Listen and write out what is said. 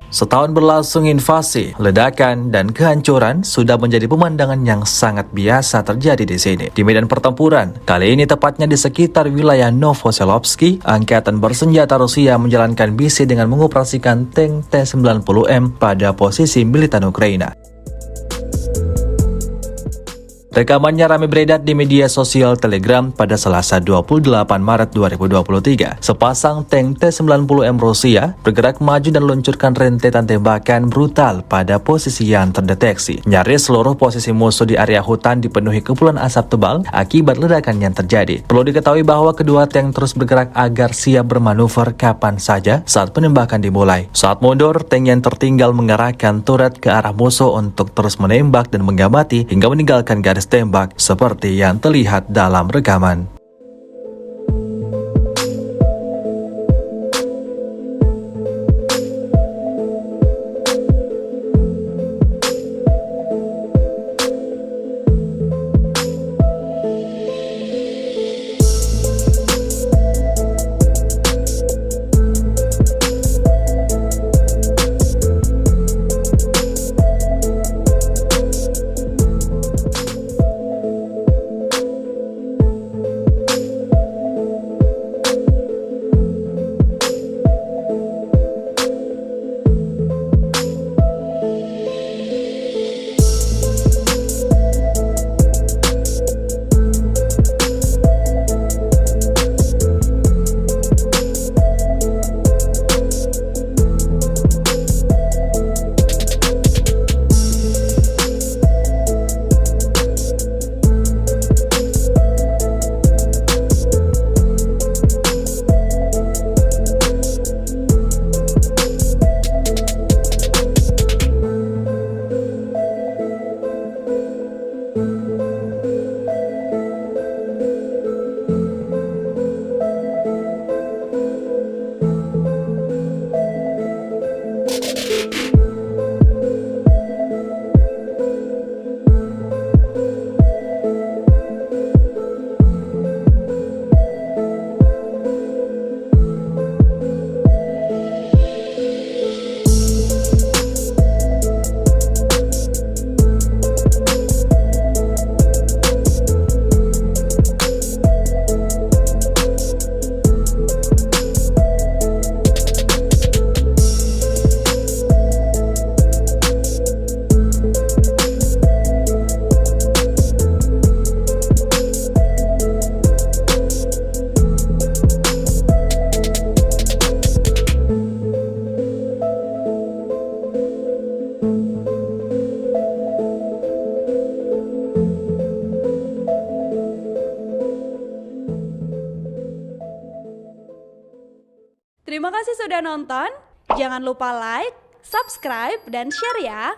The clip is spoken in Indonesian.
Setahun berlangsung invasi, ledakan, dan kehancuran sudah menjadi pemandangan yang sangat biasa terjadi di sini. Di medan pertempuran, kali ini tepatnya di sekitar wilayah Novoselovsky, angkatan bersenjata Rusia menjalankan misi dengan mengoperasikan tank T-90M pada posisi militan Ukraina. Rekamannya ramai beredar di media sosial Telegram pada Selasa 28 Maret 2023. Sepasang tank T-90M Rusia bergerak maju dan meluncurkan rentetan tembakan brutal pada posisi yang terdeteksi. Nyaris seluruh posisi musuh di area hutan dipenuhi kepulan asap tebal akibat ledakan yang terjadi. Perlu diketahui bahwa kedua tank terus bergerak agar siap bermanuver kapan saja saat penembakan dimulai. Saat mundur, tank yang tertinggal mengarahkan turret ke arah musuh untuk terus menembak dan mengamati hingga meninggalkan garis tembak seperti yang terlihat dalam rekaman. Terima kasih sudah nonton. Jangan lupa like, subscribe, dan share ya.